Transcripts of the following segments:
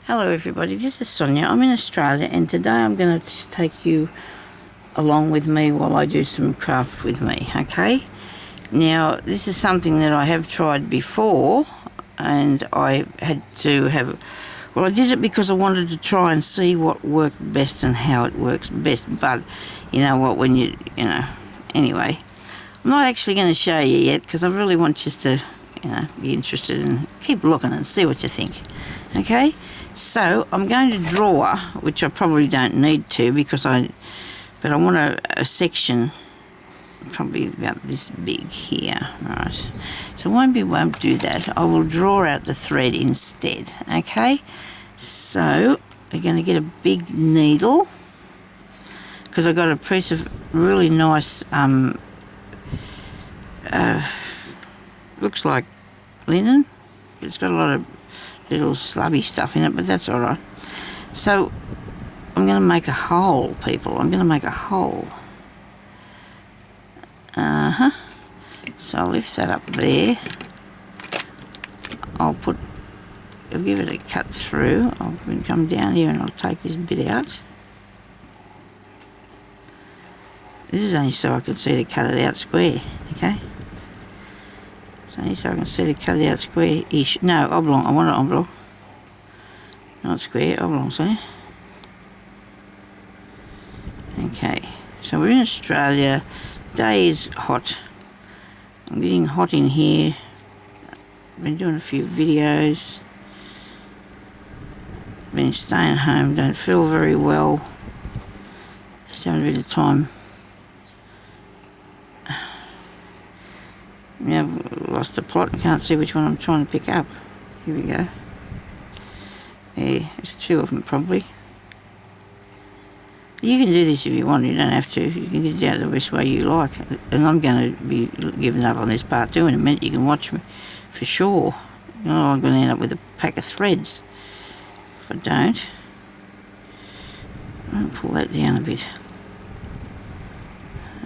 Hello everybody, this is Sonya. I'm in Australia and today I'm going to just take you along with me while I do some craft with me, okay? Now this is something that I have tried before and I had to have, well I did it because I wanted to try and see what worked best and how it works best, but you know what, when anyway, I'm not actually going to show you yet because I really want you to, be interested and keep looking and see what you think, okay? So I'm going to draw, which I probably don't need to but I want a section probably about this big here, right? So I won't do that. I will draw out the thread instead, okay? So we're going to get a big needle because I got a piece of really nice, looks like linen. It's got a lot of little slubby stuff in it, but that's all right. So I'm going to make a hole, people. I'm going to make a hole. So I'll lift that up there. I'll give it a cut through. I'll come down here and I'll take this bit out. This is only so I can see to cut it out square, okay? It's only so I can see to cut it out square-ish. No, oblong. I want it oblong. Not square, oblong, sorry. Okay, so we're in Australia. Day is hot. I'm getting hot in here. I've been doing a few videos. Been staying home, don't feel very well. Just having a bit of time. Now I've lost the plot and can't see which one I'm trying to pick up. Here we go. There, there's two of them probably. You can do this if you want, you don't have to. You can get it out the best way you like. And I'm going to be giving up on this part too in a minute. You can watch me for sure. You know, I'm going to end up with a pack of threads if I don't. I'll pull that down a bit.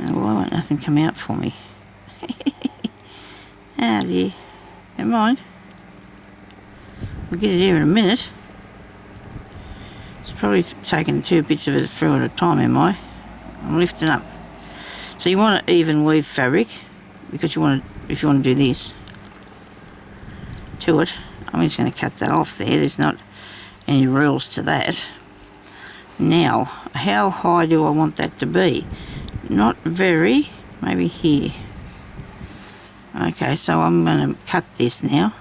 Oh, why won't nothing come out for me? Ah dear, never mind. We'll get it here in a minute. It's probably taking two bits of it through at a time, am I? I'm lifting up. So you want an even weave fabric because if you want to do this to it. I'm just going to cut that off there. There's not any rules to that. Now, how high do I want that to be? Not very, maybe here. Okay, so I'm going to cut this now.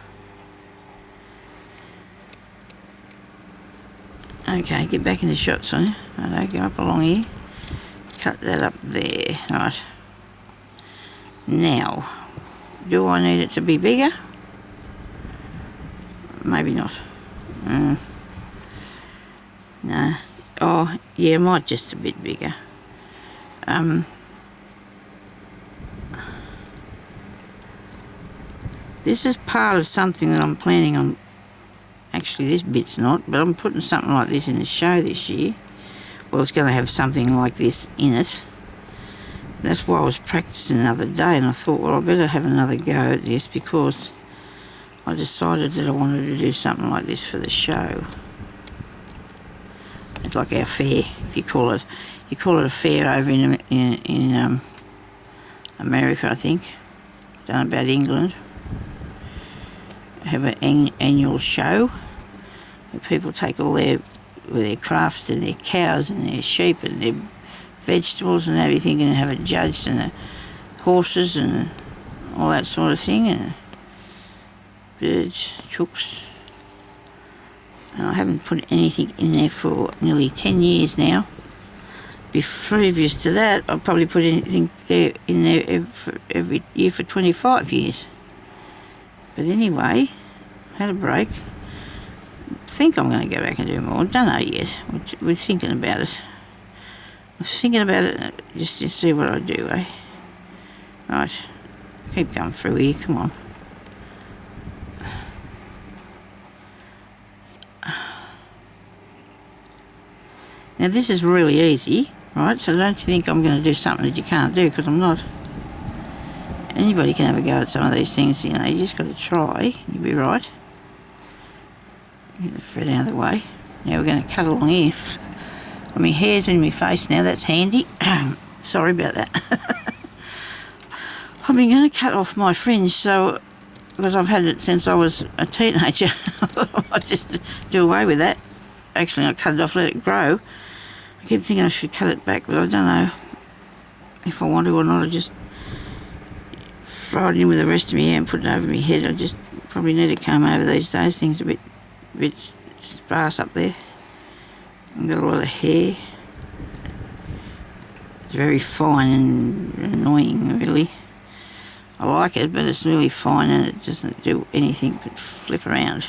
Okay, get back in the shot, Sonya. Righto, go up along here. Cut that up there. Right. Now, do I need it to be bigger? Maybe not. No. Oh, yeah, might just a bit bigger. This is part of something that I'm planning on. Actually, this bit's not, but I'm putting something like this in the show this year. Well, it's going to have something like this in it. That's why I was practicing the other day, and I thought, well, I better have another go at this because I decided that I wanted to do something like this for the show. It's like our fair, if you call it. You call it a fair over in America, I think. Don't know about England. Have an annual show where people take all their crafts and their cows and their sheep and their vegetables and everything and have it judged, and the horses and all that sort of thing, and birds, chooks. And I haven't put anything in there for nearly 10 years now. Previous to that, I probably put anything in there every year for 25 years. But anyway, had a break. Think I'm going to go back and do more. Don't know yet. We're thinking about it. I'm thinking about it just to see what I do, eh? Right. Keep going through here. Come on. Now this is really easy, right? So don't you think I'm going to do something that you can't do, because I'm not. Anybody can have a go at some of these things, you know. You just got to try. You'll be right. Get the thread out of the way. Now we're going to cut along here. Got my hair's in my face now, that's handy. Sorry about that. I've been going to cut off my fringe, so because I've had it since I was a teenager. I just do away with that. Actually, I cut it off, let it grow. I keep thinking I should cut it back, but I don't know if I want to or not. I just throw it in with the rest of my hair and put it over my head. I just probably need to comb over these days. Things are a bit sparse up there. I've got a lot of hair. It's very fine and annoying, really. I like it, but it's really fine and it doesn't do anything but flip around.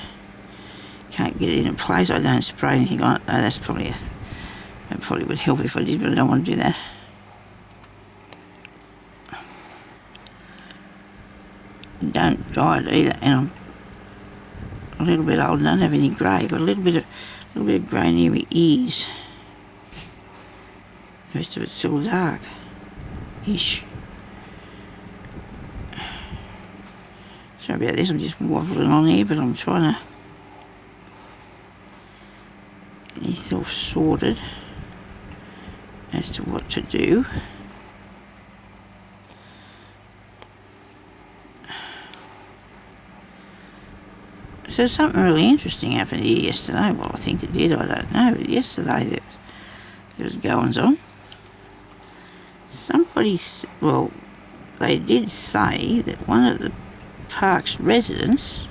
Can't get it in place. I don't spray anything on it. Oh, that probably would help if I did, but I don't want to do that. Don't dye it either, and I'm a little bit old. I don't have any grey. Got a little bit of grey near my ears. The rest of it's still dark-ish. Sorry about this, I'm just waffling on here, but I'm trying to get myself sorted as to what to do. So something really interesting happened here yesterday. Well, I think it did, I don't know, but yesterday there was goings on. Well, they did say that one of the park's residents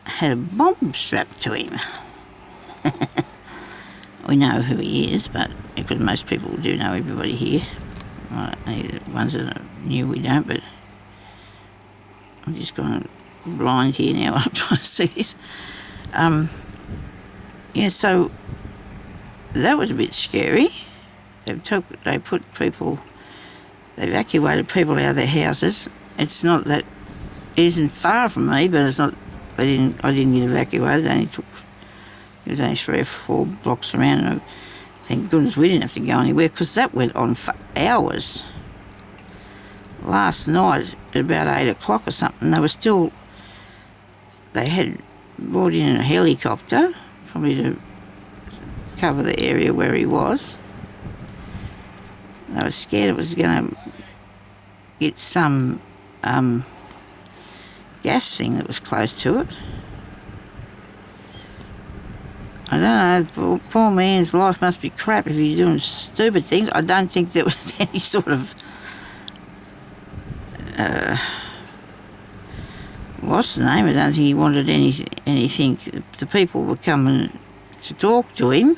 had a bomb strapped to him. We know who he is, but because most people do know everybody here. Well, the ones that are new we don't, but I'm just going blind here now. I'm trying to see this. Yeah, so that was a bit scary. They evacuated people out of their houses. It's not that it isn't far from me, but it's not. I didn't get evacuated. It was only 3 or 4 blocks around, and thank goodness we didn't have to go anywhere because that went on for hours. Last night at about 8 o'clock or something, they had brought in a helicopter, probably to cover the area where he was. They were scared it was going to get some gas thing that was close to it. I don't know, poor man's life must be crap if he's doing stupid things. I don't think there was any sort of what's the name? I don't think he wanted anything. The people were coming to talk to him,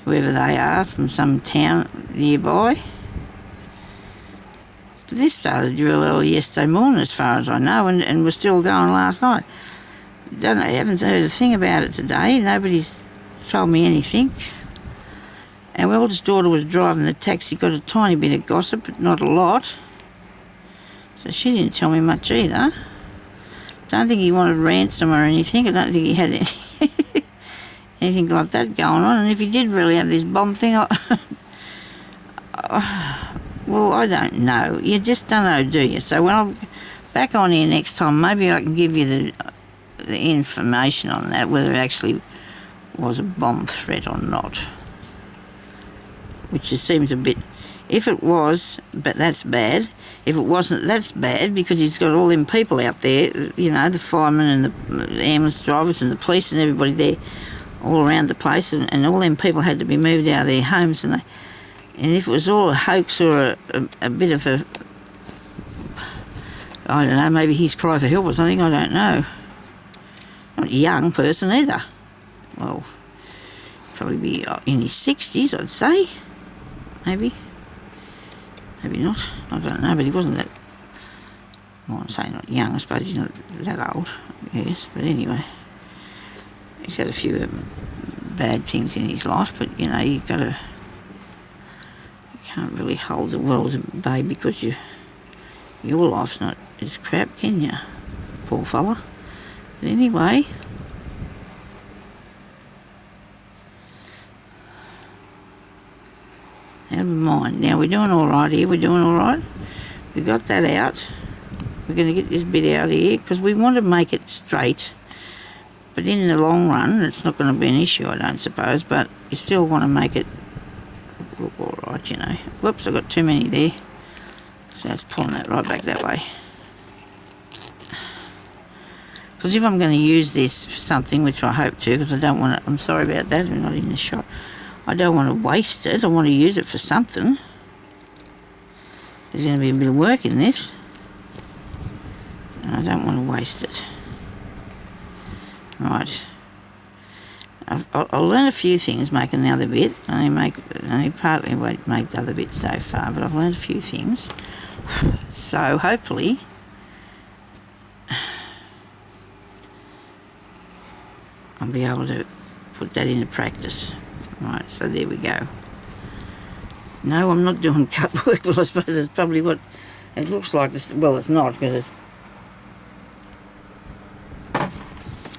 whoever they are, from some town nearby. But this started real early yesterday morning, as far as I know, and was still going last night. I haven't heard a thing about it today. Nobody's told me anything. Our eldest daughter was driving the taxi, got a tiny bit of gossip, but not a lot. So she didn't tell me much either. Don't think he wanted ransom or anything. I don't think he had anything like that going on. And if he did really have this bomb thing, well, I don't know. You just don't know, do you? So when I'm back on here next time, maybe I can give you the information on that, whether it actually was a bomb threat or not. Which just seems a bit... If it was, but that's bad. If it wasn't, that's bad, because he's got all them people out there, you know, the firemen and the ambulance drivers and the police and everybody there all around the place, and all them people had to be moved out of their homes, and if it was all a hoax or a bit of a... I don't know, maybe his cry for help or something, I don't know. Not a young person either. Well, probably be in his 60s, I'd say. Maybe. Maybe not. I don't know, but he wasn't that... Well, I'm saying not young, I suppose he's not that old, yes. But anyway, he's had a few bad things in his life, but, you know, you can't really hold the world at bay because your life's not as crap, can you? Poor fella. But anyway... Never mind. Now, we're doing all right here. We're doing all right. We got that out. we're going to get this bit out of here because we want to make it straight. But in the long run, it's not going to be an issue, I don't suppose. But you still want to make it look all right, you know. Whoops, I've got too many there. So it's pulling that right back that way. Because if I'm going to use this for something, which I hope to, because I don't want to, I'm sorry about that, I'm not in the shot. I don't want to waste it. I want to use it for something. There's going to be a bit of work in this. And I don't want to waste it. Right. I'll learn a few things making the other bit. I only partly make the other bit so far, but I've learned a few things. So hopefully I'll be able to put that into practice. Right, so there we go. No, I'm not doing cut work. Well, I suppose it's probably what it looks like. Well, it's not, because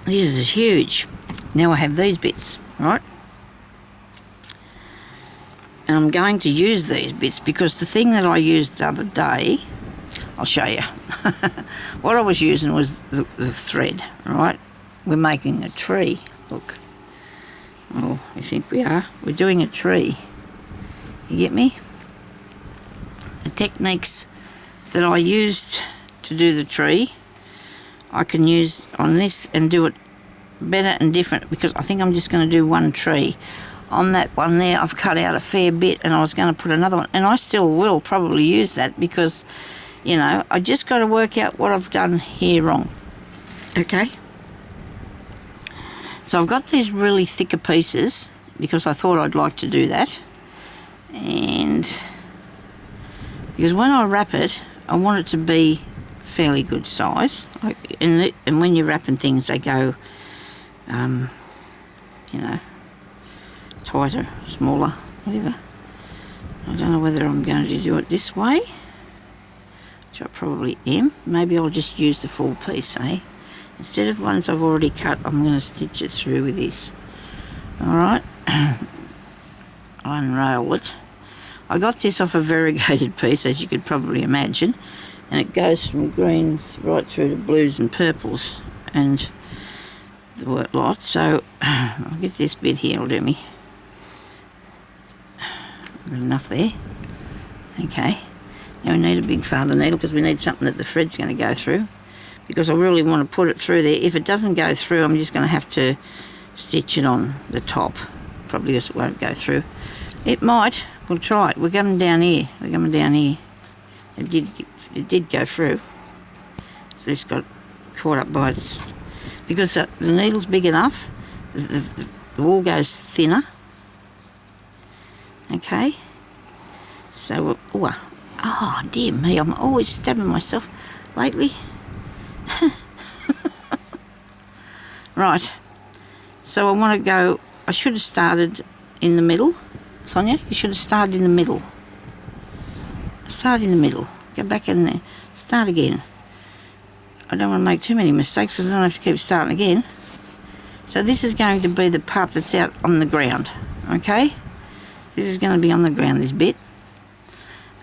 this is huge. Now I have these bits, right? And I'm going to use these bits because the thing that I used the other day, I'll show you. What I was using was the thread, right? We're making a tree, look. Oh, I think we are. We're doing a tree. You get me? The techniques that I used to do the tree, I can use on this and do it better and different, because I think I'm just going to do one tree. On that one there, I've cut out a fair bit, and I was going to put another one, and I still will probably use that because, you know, I just got to work out what I've done here wrong. Okay? So I've got these really thicker pieces because I thought I'd like to do that. And because when I wrap it, I want it to be fairly good size. And when you're wrapping things, they go, you know, tighter, smaller, whatever. I don't know whether I'm going to do it this way, which I probably am. Maybe I'll just use the full piece, eh? Instead of ones I've already cut, I'm going to stitch it through with this. Alright, I'll unrail it. I got this off a variegated piece, as you could probably imagine, and it goes from greens right through to blues and purples and the work lot. So I'll get this bit here, will do me. Got enough there. Okay, now we need a big father needle because we need something that the thread's going to go through, because I really want to put it through there. If it doesn't go through, I'm just going to have to stitch it on the top, probably because it won't go through. It might. We'll try it. We're coming down here. We're coming down here. It did go through. So it's got caught up by its... Because the needle's big enough, the wool goes thinner. Okay. So, oh dear me, I'm always stabbing myself lately. Right. So I want to go... I should have started in the middle. Sonia, you should have started in the middle. Start in the middle. Go back in there. Start again. I don't want to make too many mistakes because I don't have to keep starting again. So this is going to be the part that's out on the ground. Okay? This is going to be on the ground, this bit.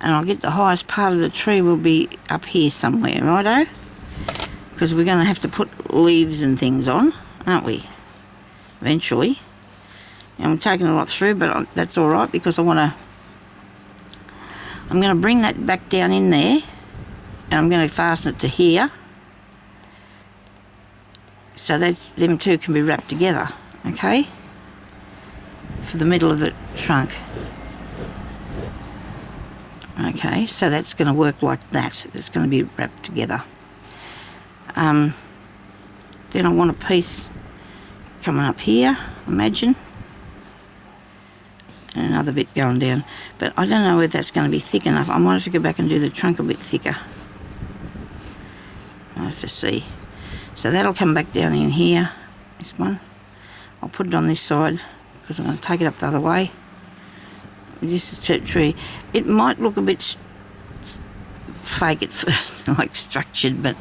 And I'll get the highest part of the tree will be up here somewhere, righto? Because we're going to have to put leaves and things on, aren't we? Eventually. And I'm taking a lot through, but that's all right because I'm going to bring that back down in there, and I'm going to fasten it to here, so that them two can be wrapped together, okay? For the middle of the trunk. Okay, so that's going to work like that. It's going to be wrapped together. Then I want a piece coming up here, imagine. And another bit going down. But I don't know whether that's going to be thick enough. I might have to go back and do the trunk a bit thicker. I have to see. So that'll come back down in here, this one. I'll put it on this side because I'm going to take it up the other way. This is a tree. It might look a bit fake at first, like structured, but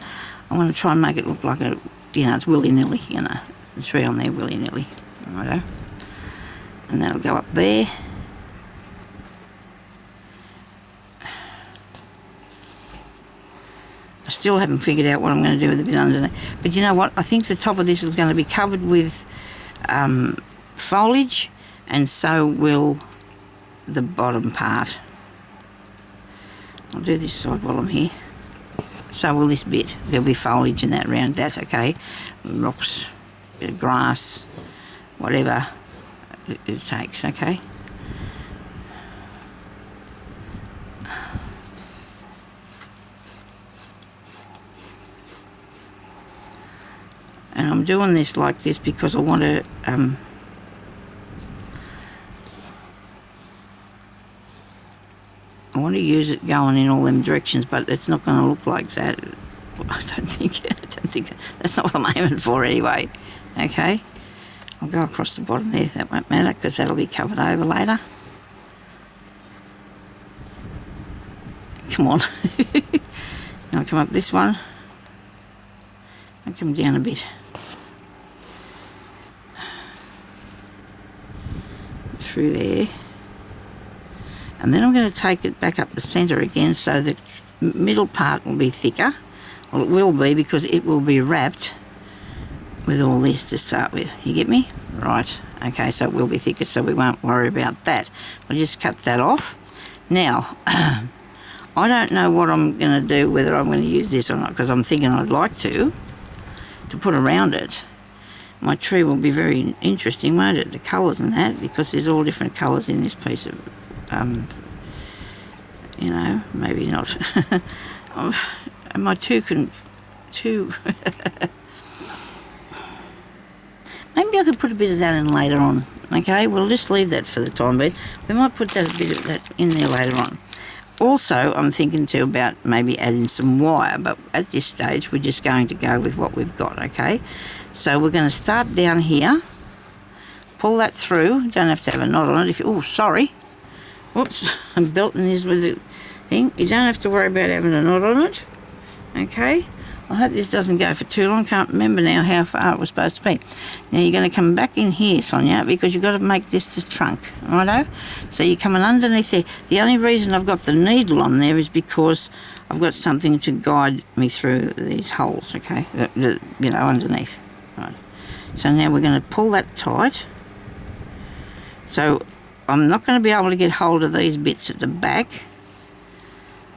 I want to try and make it look like a, you know, it's willy-nilly, you know, the tree on there willy-nilly. Righto. And that'll go up there. I still haven't figured out what I'm going to do with the bit underneath. But you know what? I think the top of this is going to be covered with foliage, and so will the bottom part. I'll do this side while I'm here. So will this bit. There'll be foliage in that around that, okay? Rocks, bit of grass, whatever it takes, okay? And I'm doing this like this because I want to use it going in all them directions, but it's not going to look like that. I don't think that's not what I'm aiming for anyway. Okay, I'll go across the bottom there. That won't matter because that'll be covered over later. Come on. I'll come up this one. I'll come down a bit. Through there. And then I'm going to take it back up the centre again so the middle part will be thicker. Well, it will be because it will be wrapped with all this to start with. You get me? Right. Okay, so it will be thicker, so we won't worry about that. We'll just cut that off. Now, I don't know what I'm going to do, whether I'm going to use this or not, because I'm thinking I'd like to put around it. My tree will be very interesting, won't it? The colours and that, because there's all different colours in this piece of, you know, maybe not. Am I too maybe I could put a bit of that in later on. Okay, we'll just leave that for the time being. We might put that a bit of that in there later on. Also, I'm thinking too about maybe adding some wire, but at this stage we're just going to go with what we've got, okay? So we're going to start down here, pull that through. You don't have to have a knot on it. If you, oh, sorry. Whoops, I'm belting this with the thing. You don't have to worry about having a knot on it, okay? I hope this doesn't go for too long. Can't remember now how far it was supposed to be. Now you're going to come back in here, Sonia, because you've got to make this the trunk, righto? So you're coming underneath there. The only reason I've got the needle on there is because I've got something to guide me through these holes, okay? You know, underneath. Right. So now we're going to pull that tight. So I'm not going to be able to get hold of these bits at the back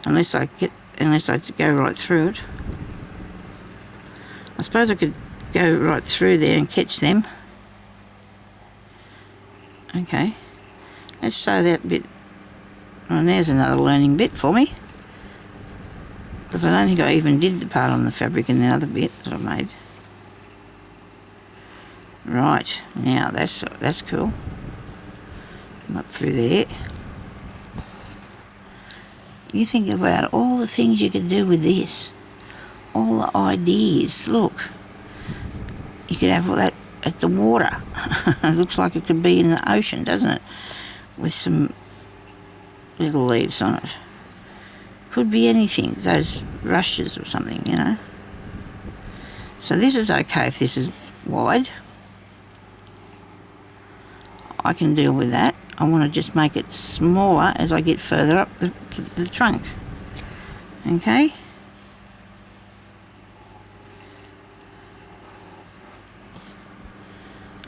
unless I go right through it. I suppose I could go right through there and catch them. Okay, let's sew that bit. And there's another learning bit for me, because I don't think I even did the part on the fabric in the other bit that I made. Right, now that's cool. Come up through there. You think about all the things you could do with this. All the ideas. Look, you could have all that at the water. It looks like it could be in the ocean, doesn't it? With some little leaves on it. Could be anything, those rushes or something, you know. So this is okay if this is wide. I can deal with that. I want to just make it smaller as I get further up the trunk. Okay.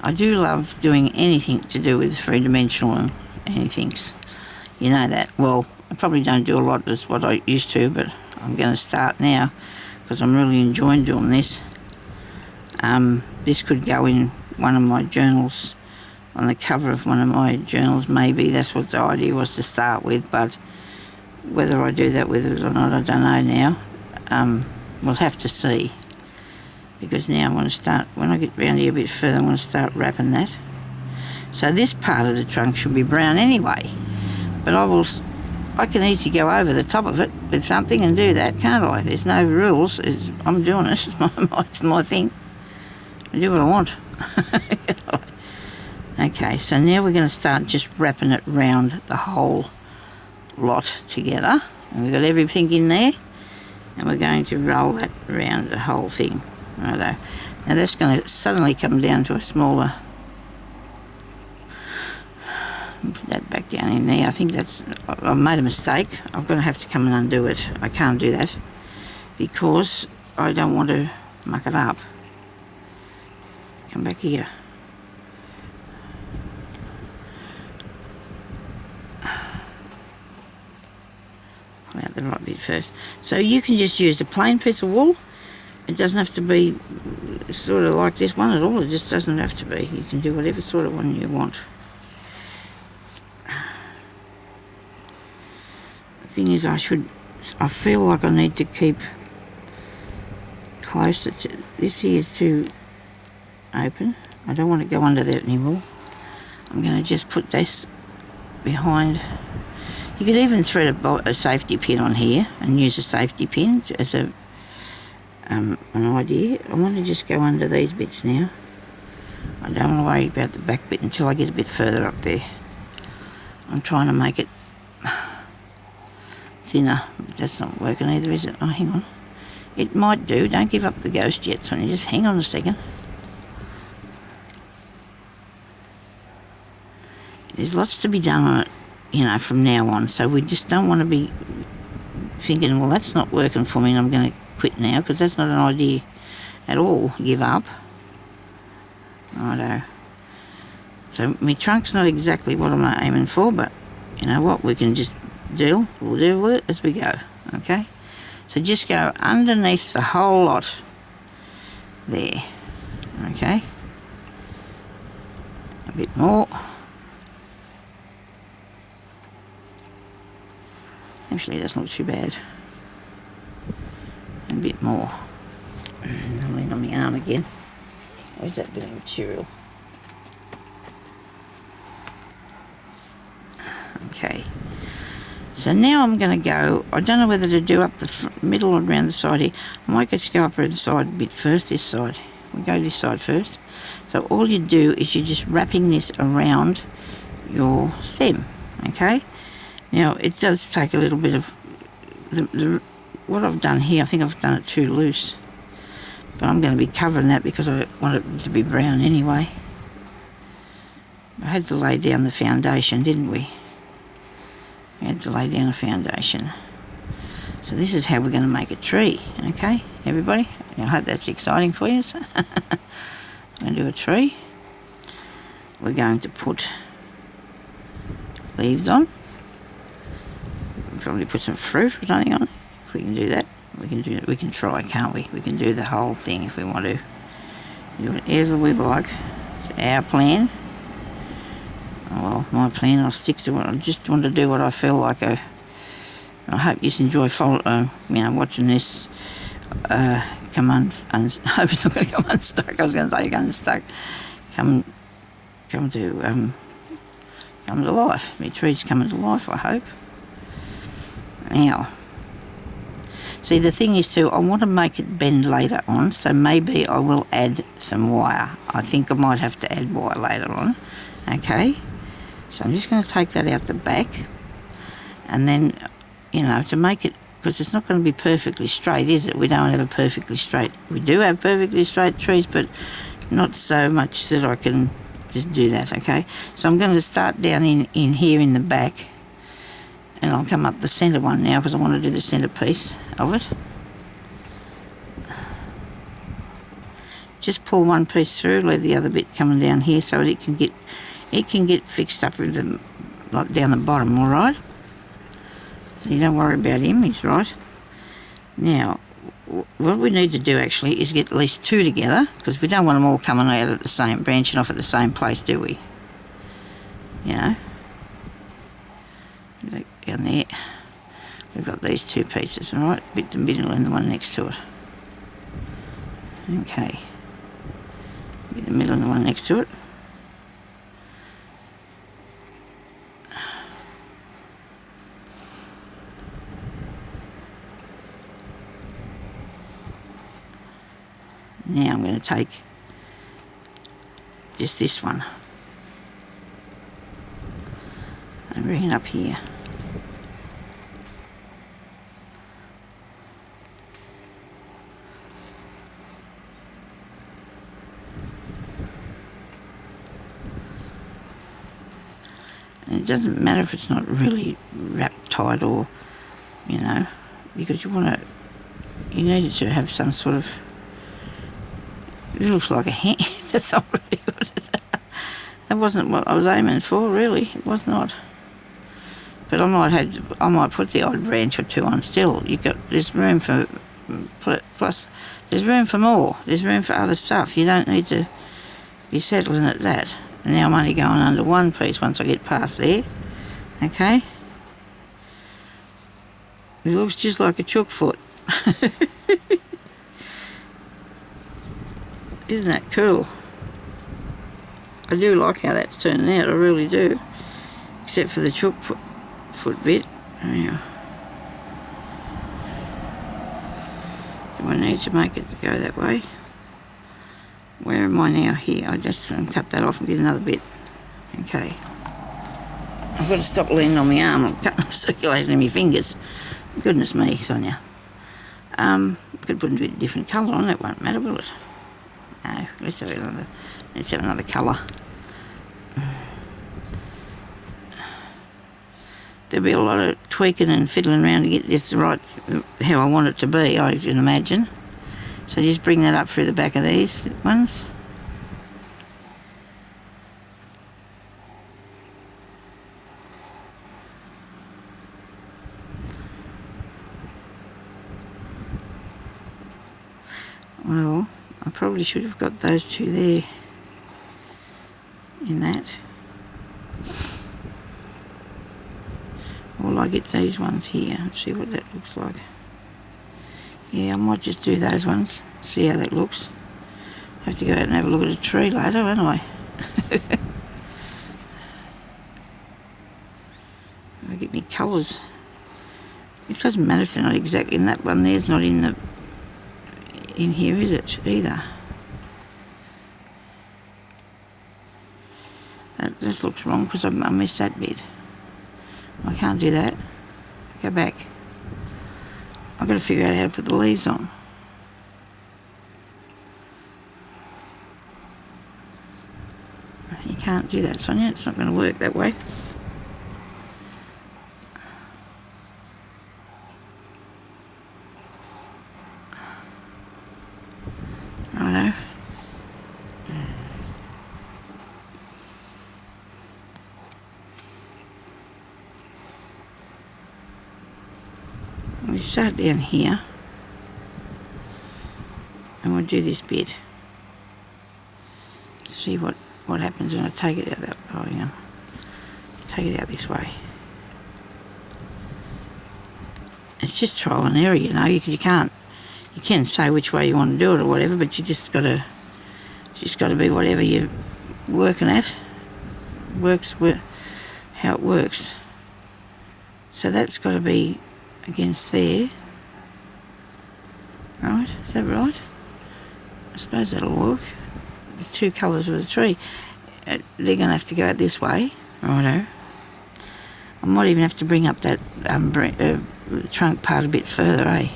I do love doing anything to do with three-dimensional anythings. You know that. Well, I probably don't do a lot as what I used to, but I'm going to start now because I'm really enjoying doing this. This could go in one of my journals, on the cover of one of my journals maybe. That's what the idea was to start with, but whether I do that with it or not, I don't know now. We'll have to see. Because now I want to start, when I get round here a bit further, I want to start wrapping that. So this part of the trunk should be brown anyway, but I can easily go over the top of it with something and do that, can't I? There's no rules. I'm doing this. It's my thing. I do what I want. Okay, so now we're going to start just wrapping it round the whole lot together. And we've got everything in there, and we're going to roll that around the whole thing. Righto. Now that's going to suddenly come down to a smaller. Put that back down in there. I think I've made a mistake. I'm going to have to come and undo it. I can't do that because I don't want to muck it up. Come back here. Pull out the right bit first. So you can just use a plain piece of wool. It doesn't have to be sort of like this one at all. It just doesn't have to be. You can do whatever sort of one you want. The thing is, I feel like I need to keep closer to, this here is too open. I don't want to go under that anymore. I'm going to just put this behind. You could even thread a safety pin on here and use a safety pin as an idea. I want to just go under these bits now. I don't want to worry about the back bit until I get a bit further up there. I'm trying to make it thinner, but that's not working either, is it? Oh, hang on. It might do. Don't give up the ghost yet, Sonya. Just hang on a second. There's lots to be done on it, you know, from now on. So we just don't want to be thinking, well, that's not working for me and I'm going to quit now, because that's not an idea at all. Give up. Righto. So my trunk's not exactly what I'm aiming for, but you know what? We can just we'll deal with it as we go. Okay? So just go underneath the whole lot there. Okay? A bit more. Actually, that's not too bad. A bit more. I'll lean on my arm again. Where's that bit of material? Okay. So now I'm going to go, I don't know whether to do up the middle or around the side here. I might just go up around the side a bit first, this side. We'll go this side first. So all you do is you're just wrapping this around your stem, okay? Now it does take a little bit of, what I've done here, I think I've done it too loose. But I'm going to be covering that because I want it to be brown anyway. I had to lay down the foundation, didn't we? We had to lay down a foundation. So this is how we're going to make a tree, okay, everybody? I hope that's exciting for you. So I'm going to do a tree. We're going to put leaves on. Probably put some fruit or something on. If we can do that, we can do it. We can try, can't we? We can do the whole thing if we want to. Do whatever we like. It's our plan. Well, my plan, I'll stick to it. I just want to do what I feel like. I hope you enjoy watching this come I hope it's not going to come unstuck. I was going to say unstuck. Come to life. My tree's coming to life, I hope. Now, see, the thing is too, I want to make it bend later on, so maybe I will add some wire. I think I might have to add wire later on. Okay. So I'm just going to take that out the back, and then, to make it, because it's not going to be perfectly straight, is it? We don't have a perfectly straight, we do have perfectly straight trees, but not so much that I can just do that, okay? So I'm going to start down in here in the back, and I'll come up the centre one now, because I want to do the centre piece of it. Just pull one piece through, leave the other bit coming down here so it can get fixed up with the, like down the bottom, all right? So you don't worry about him, he's right. Now, what we need to do actually is get at least two together, because we don't want them all coming out at the same, branching off at the same place, do we? Down there. We've got these two pieces, all right? Bit the middle and the one next to it. Okay. Bit the middle and the one next to it. Now I'm going to take just this one and bring it up here. And it doesn't matter if it's not really wrapped tight or, because you want to You needed to have some sort of... It looks like a hand. That's not really good. That wasn't what I was aiming for, really. It was not. But I might put the odd branch or two on still. There's room for... Plus, there's room for more. There's room for other stuff. You don't need to be settling at that. And now I'm only going under one piece once I get past there. Okay? It looks just like a chook foot. Isn't that cool? I do like how that's turning out, I really do. Except for the chook foot bit. Yeah. Do I need to make it go that way? Where am I now? Here. I just cut that off and get another bit. Okay. I've got to stop leaning on my arm. I'm cutting off circulation in my fingers. Goodness me, Sonya. Could put a bit different colour on, that won't matter, will it? No, let's have another colour. There'll be a lot of tweaking and fiddling around to get this right, how I want it to be, I can imagine. So just bring that up through the back of these ones. Well, I probably should have got those two there in that. Or I get these ones here and see what that looks like. Yeah, I might just do those ones, see how that looks. I have to go out and have a look at a tree later, won't I? I get me colours. It doesn't matter if they're not exactly in that one. There's not in here, is it, either? This looks wrong because I missed that bit. I can't do that. Go back. I've got to figure out how to put the leaves on. You can't do that, Sonya. It's not going to work that way. Righto. We start down here and we'll do this bit. See what happens when I take it out that way. Take it out this way. It's just trial and error, because you can say which way you want to do it or whatever, but you just got to be whatever you're working at. Works how it works. So that's got to be against there. Right, is that right? I suppose that'll work. There's two colours of the tree. They're going to have to go out this way. Righto. I might even have to bring up that trunk part a bit further, eh?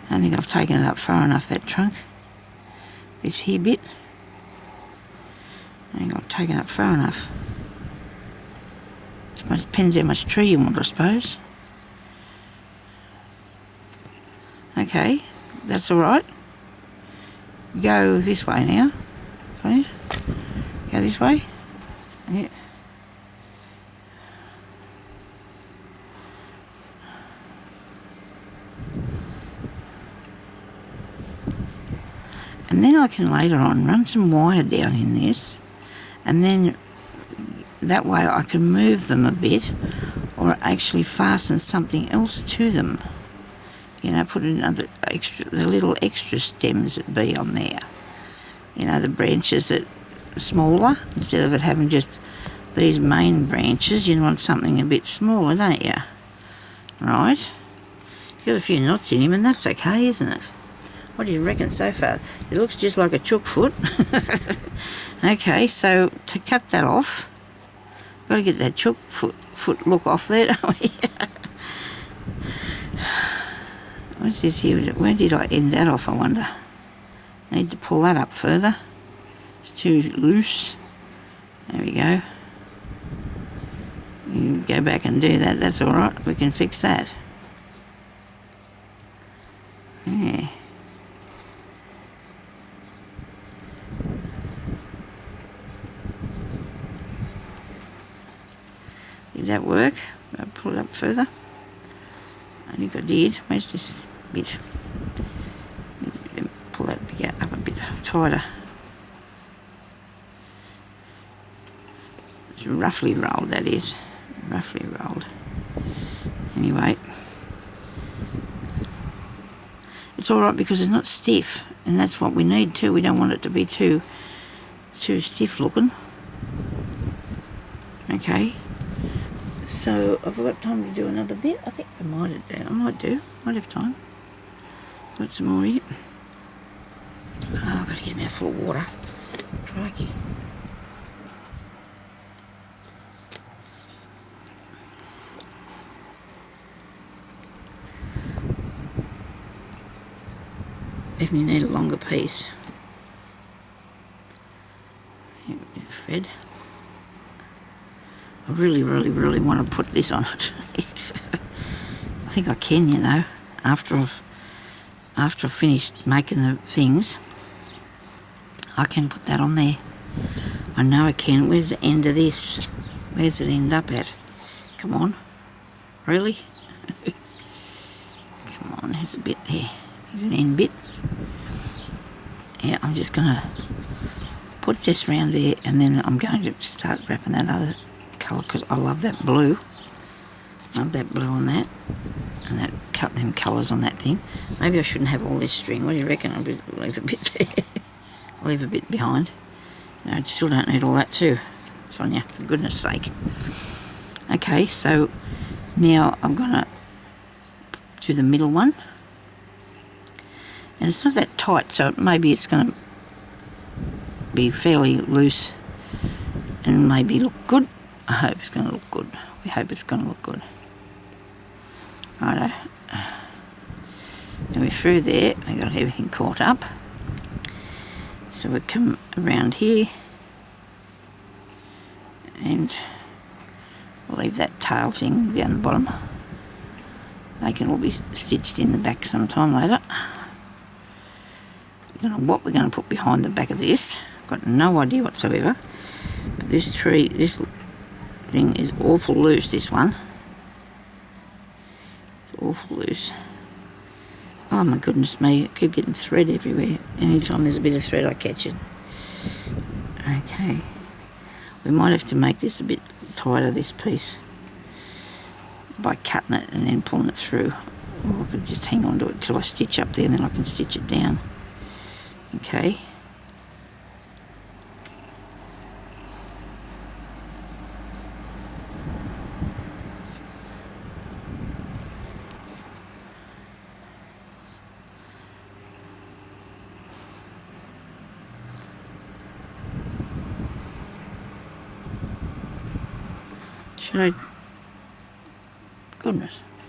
I don't think I've taken it up far enough, that trunk. This here bit. I think I've taken it up far enough. It depends how much tree you want, I suppose. Okay, that's all right. Go this way now. Sorry. Go this way. Yeah. And then I can later on run some wire down in this, and then that way I can move them a bit or actually fasten something else to them. Put another the little extra stems that be on there. The branches that are smaller, instead of it having just these main branches, you want something a bit smaller, don't you? Right? Got a few knots in him, and that's okay, isn't it? What do you reckon so far? It looks just like a chook foot. Okay, so to cut that off, got to get that chook foot look off there, don't we? What's this here? Where did I end that off, I wonder? Need to pull that up further. It's too loose. There we go. You can go back and do that. That's all right. We can fix that. Yeah. Did that work? I'll pull it up further. I think I did. Where's this bit? Pull that bit up a bit tighter. It's roughly rolled, that is. Roughly rolled. Anyway. It's alright because it's not stiff, and that's what we need too. We don't want it to be too stiff looking. Okay. So I've got time to do another bit. I think I might have time. Got some more here. Oh, I've got to get a mouthful of water. Crikey. If you need a longer piece. Fred. I really want to put this on it. I think I can, you know, after I've finished making the things, I can put that on there. I know I can. Where's the end of this? Where's it end up at? Come on. Really? Come on, there's a bit there. There's an end bit. Yeah, I'm just going to put this round there, and then I'm going to start wrapping that other colour, because I love that blue. Love that blue on that, and that cut them colours on that thing. Maybe I shouldn't have all this string. What do you reckon? I'll leave a bit there. I'll leave a bit behind. No, I still don't need all that too, Sonya, for goodness sake. Okay, so now I'm going to do the middle one. And it's not that tight, so maybe it's going to be fairly loose and maybe look good. I hope it's going to look good. We hope it's going to look good. Righto. Now we're through there. We got everything caught up. So we come around here and we'll leave that tail thing down the bottom. They can all be stitched in the back sometime later. I don't know what we're going to put behind the back of this. I've got no idea whatsoever. But this tree, this thing is awful loose, this one. It's awful loose. Oh my goodness me, I keep getting thread everywhere. Anytime there's a bit of thread I catch it. Okay. We might have to make this a bit tighter, this piece, by cutting it and then pulling it through. Or I could just hang on to it till I stitch up there and then I can stitch it down. Okay.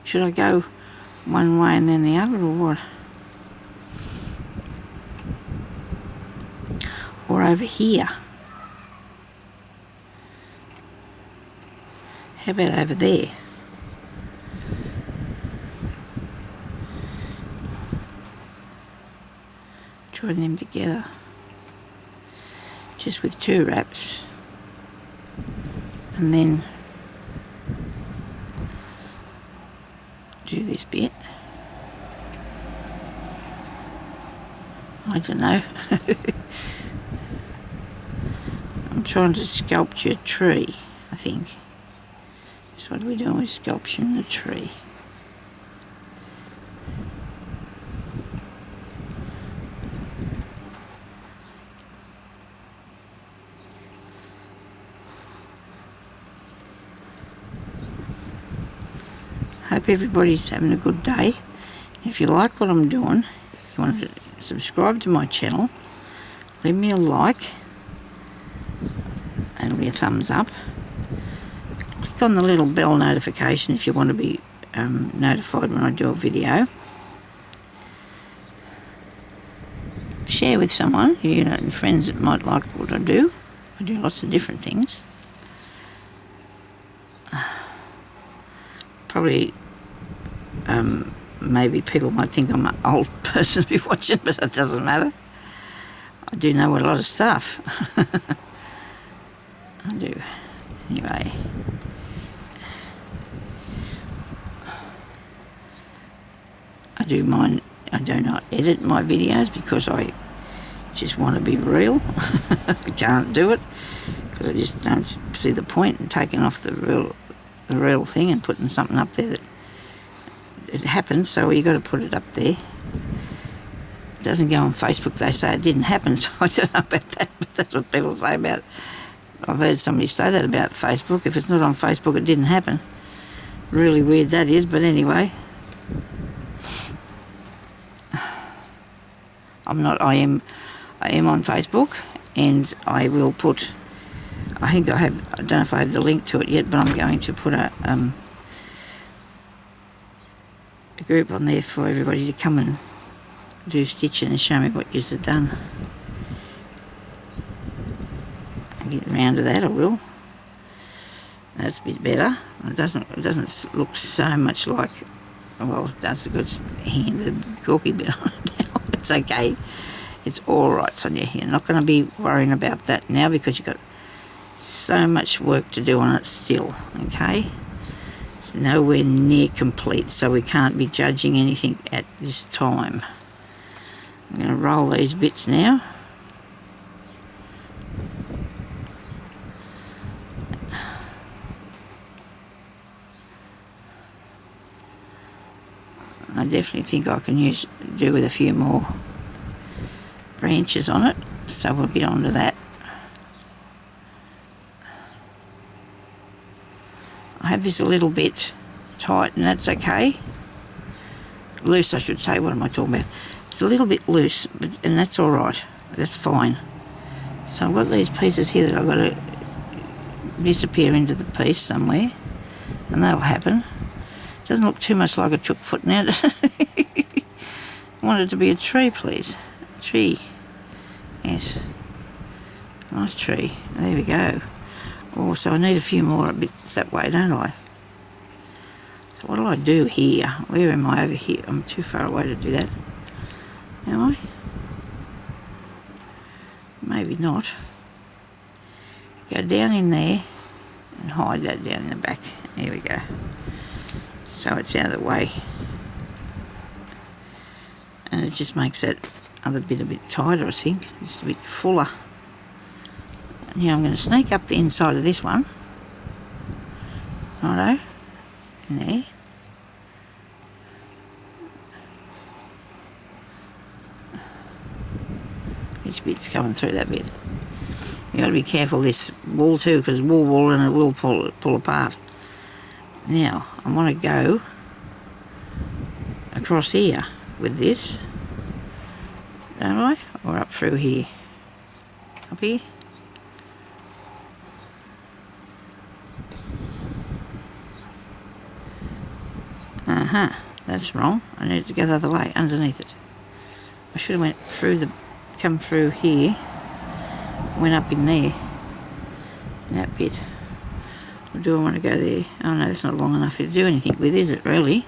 Should I go one way and then the other, or what? Or over here? How about over there? Join them together. Just with 2 wraps. And then do this bit. I don't know. I'm trying to sculpture a tree, I think. That's what we're doing, we're sculpturing a tree. Hope everybody's having a good day. If you like what I'm doing, if you want to subscribe to my channel, leave me a like. That'll be a thumbs up. Click on the little bell notification if you want to be notified when I do a video. Share with someone, you know, friends that might like what I do. I do lots of different things. Probably maybe people might think I'm an old person to be watching, but it doesn't matter. I do know a lot of stuff. I do. Anyway. I do not edit my videos because I just want to be real. I can't do it because I just don't see the point in taking off the real thing and putting something up there that it happened, so you got to put it up there. It doesn't go on Facebook. They say it didn't happen, so I don't know about that, but that's what people say about it. I've heard somebody say that about Facebook. If it's not on Facebook, it didn't happen. Really weird that is, but anyway. I am on Facebook, and I will put, I think I don't know if I have the link to it yet, but I'm going to put a group on there for everybody to come and do stitching and show me what you've done. I'll get round to that, I will. That's a bit better. It doesn't look so much like, well, it does a good hand, the gawky bit on it now. It's okay. It's all right, Sonia. You're not going to be worrying about that now because you've got so much work to do on it still, okay? It's nowhere near complete, so we can't be judging anything at this time. I'm going to roll these bits now. I definitely think I can do with a few more branches on it, so we'll get on to that. I have this a little bit tight, and that's okay. Loose, I should say. What am I talking about? It's a little bit loose, and that's all right. That's fine. So I've got these pieces here that I've got to disappear into the piece somewhere, and that'll happen. It doesn't look too much like a chook foot now, does it? I want it to be a tree, please. A tree. Yes. Nice tree. There we go. Oh, so I need a few more bits that way, don't I? So what do I do here? Where am I over here? I'm too far away to do that. Am I? Maybe not. Go down in there and hide that down in the back. There we go. So it's out of the way. And it just makes that other bit a bit tighter, I think. Just a bit fuller. Now I'm going to sneak up the inside of this one. Righto. In there. Which bit's coming through that bit? You've got to be careful this wool too, because wool and it will pull apart. Now, I want to go across here with this, don't I? Or up through here. Up here. That's wrong. I need to go the other way, underneath it. I should have went through come through here, went up in there, in that bit. Or do I want to go there? Oh no, that's not long enough to do anything with, is it really?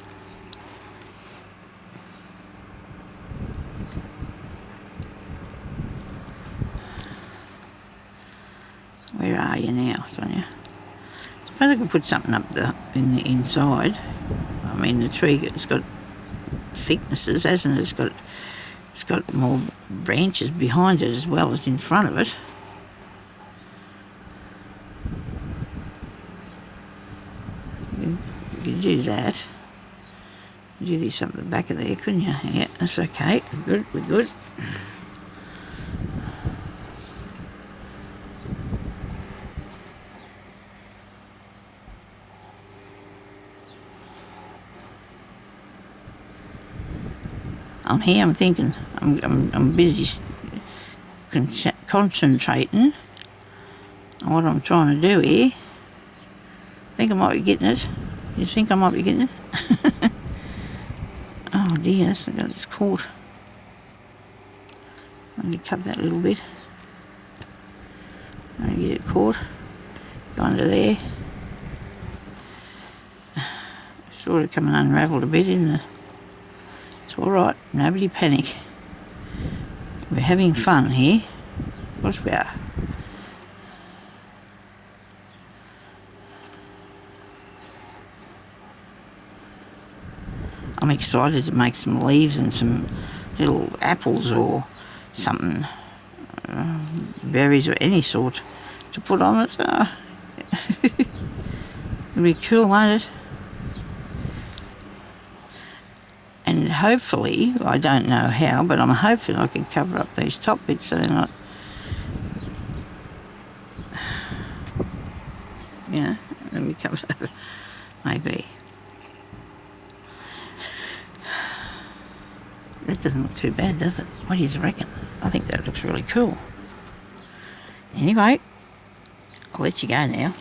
Where are you now, Sonia? I suppose I could put something up in the inside. I mean, the tree has got thicknesses, hasn't it? It's got more branches behind it as well as in front of it. You could do that. Do this up the back of there, couldn't you? Yeah, that's okay. We're good. On here, I'm thinking, I'm busy concentrating on what I'm trying to do here. I think I might be getting it. You think I might be getting it? Oh dear, that's not got it's caught. I'm going to cut that a little bit. I'm going to get it caught. Go under there. It's sort of come and unravelled a bit, isn't it? It's all right. Nobody panic. We're having fun here. Of course we are. I'm excited to make some leaves and some little apples or something, berries or any sort to put on it. It'll be cool, won't it? And hopefully, I don't know how, but I'm hoping I can cover up these top bits so they're not, let me cover it over, maybe. That doesn't look too bad, does it? What do you reckon? I think that looks really cool. Anyway, I'll let you go now.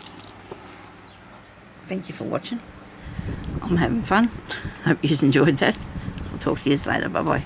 Thank you for watching. I'm having fun. Hope you enjoyed that. I'll talk to you later. Bye-bye.